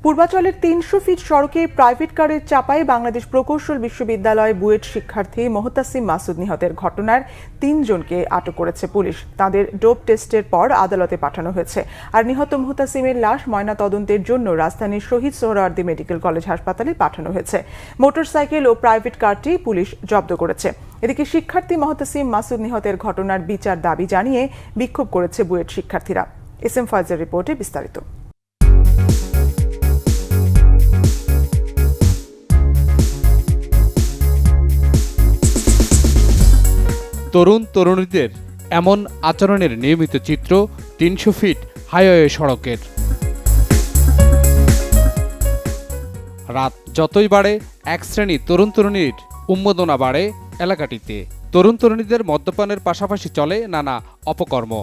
পূর্বাচলের ৩০০ fit সড়কে private কারের চাপায় বাংলাদেশ প্রকৌশল বিশ্ববিদ্যালয় বুয়েট শিক্ষার্থী মোহতাসিম মাসুদ নিহতের ঘটনার ৩ জনকে আটক করেছে পুলিশ। তাদের ডোপ টেস্টের পর আদালতে পাঠানো হয়েছে। আর নিহত মোহতাসিমের লাশ ময়নাতদন্তের জন্য রাজধানীর শহীদ সোহরাওয়ার্দী মেডিকেল কলেজ হাসপাতালে পাঠানো হয়েছে। মোটরসাইকেল ও প্রাইভেট কারটি পুলিশ জব্দ করেছে। এদিকে শিক্ষার্থী মোহতাসিম মাসুদ নিহতের ঘটনার বিচার দাবি জানিয়ে বিক্ষোভ করেছে বুয়েট শিক্ষার্থীরা। এসএম ফয়জের রিপোর্টে বিস্তারিত। তরুণ তরুণীদের এমন আচরণের নিয়মিত চিত্র ৩০০ ফিট হাইওয়ে সড়কের। রাত যতই বাড়ে এক শ্রেণী তরুণ তরুণীর উন্মাদনা বাড়ে এলাকাটিতে। তরুণ তরুণীদের মদ্যপানের পাশাপাশি চলে নানা অপকর্ম,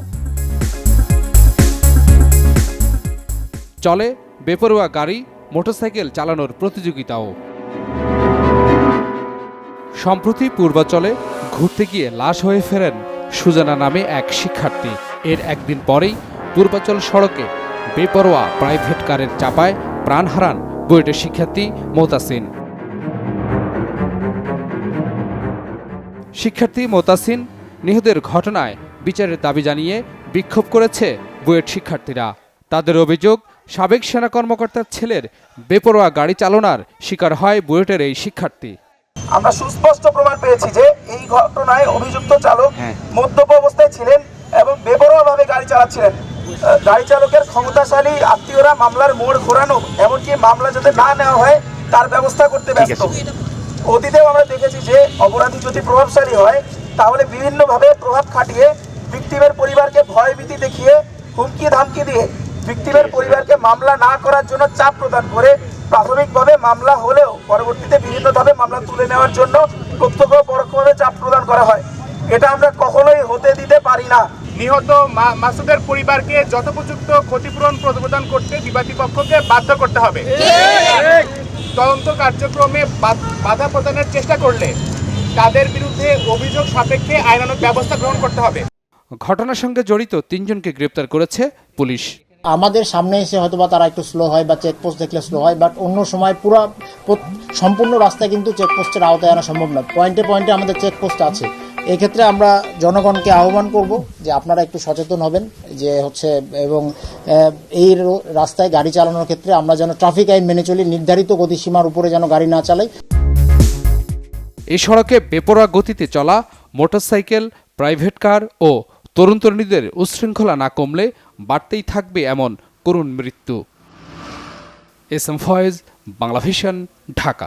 চলে বেপরোয়া গাড়ি মোটরসাইকেল চালানোর প্রতিযোগিতাও। সম্প্রতি পূর্বাচলে ঘুরতে গিয়ে লাশ হয়ে ফেরেন সুজানা নামে এক শিক্ষার্থী। এর একদিন পরেই পূর্বাচল সড়কে বেপরোয়া প্রাইভেট কারের চাপায় প্রাণ হারান বুয়েটের শিক্ষার্থী মোহতাসিন। শিক্ষার্থী মোহতাসিন নিহতের ঘটনায় বিচারের দাবি জানিয়ে বিক্ষোভ করেছে বুয়েট শিক্ষার্থীরা। তাদের অভিযোগ, সাবেক সেনা কর্মকর্তার ছেলের বেপরোয়া গাড়ি চালনার শিকার হয় বুয়েটের এই শিক্ষার্থী। আমরা সুস্পষ্ট প্রমাণ পেয়েছি যে এই ঘটনায় অভিযুক্ত চালক মদ্যপ অবস্থায় ছিলেন এবং বেপরোয়াভাবে গাড়ি চালাচ্ছিলেন। গাড়ি চালকের ক্ষমতাশালী আত্মীয়রা মামলার মোড় ঘোরানো, এমনকি মামলা যাতে না নেওয়া হয় তার ব্যবস্থা করতে ব্যস্ত। অতীতেও আমরা দেখেছি যে অপরাধী যদি প্রভাবশালী হয় তাহলে বিভিন্নভাবে প্রভাব খাটিয়ে ভিকটিমের পরিবারকে ভয়ভীতি দেখিয়ে হুমকি ধামকি দিয়ে ভিকটিমের পরিবারকে মামলা না করার জন্য চাপ প্রদান করে প্রাথমিকভাবে মামলা হলেও পরবর্তীতে বিভিন্নভাবে মামলা তুলে নেওয়ার জন্য প্রত্যক্ষ পরোক্ষভাবে চাপ প্রদান করা হয়। এটা আমরা কখনোই হতে দিতে পারি না। নিহত মাসুদের পরিবারকে যথোপযুক্ত ক্ষতিপূরণ প্রদান করতে বিবাদী পক্ষকে বাধ্য করতে হবে। তদন্ত কার্যক্রমে বাধা প্রদানের চেষ্টা করলে তাদের বিরুদ্ধে অভিযোগ সাপেক্ষে আইনানুগ ব্যবস্থা গ্রহণ করতে হবে। ঘটনার সঙ্গে জড়িত ৩ জনকে গ্রেপ্তার করেছে পুলিশ। আমাদের সামনে এসে হয়তোবা তারা একটু স্লো হয় বা চেকপোস্ট দেখলে স্লো হয়, বাট অন্য সময় পুরো সম্পূর্ণ রাস্তায় কিন্তু চেকপোস্টের আওতায় আনা সম্ভব নয়। পয়েন্টে পয়েন্টে আমাদের চেকপোস্ট আছে। এক্ষেত্রে আমরা জনগণকে আহ্বান করব যে আপনারা একটু সচেতন হবেন যে এবং এই রাস্তায় গাড়ি চালানোর ক্ষেত্রে আমরা যেন ট্রাফিক আইন মেনে চলি, নির্ধারিত গতিসীমার উপরে যেন গাড়ি না চালাই। এই সড়কে বেপরোয়া গতিতে চলা মোটরসাইকেল, প্রাইভেট কার ও তরুণ তরুণীদের উচ্ছৃঙ্খলা না কমলে বাড়তেই থাকবে এমন করুণ মৃত্যু। SM Faiz, Bangla Vision, Dhaka.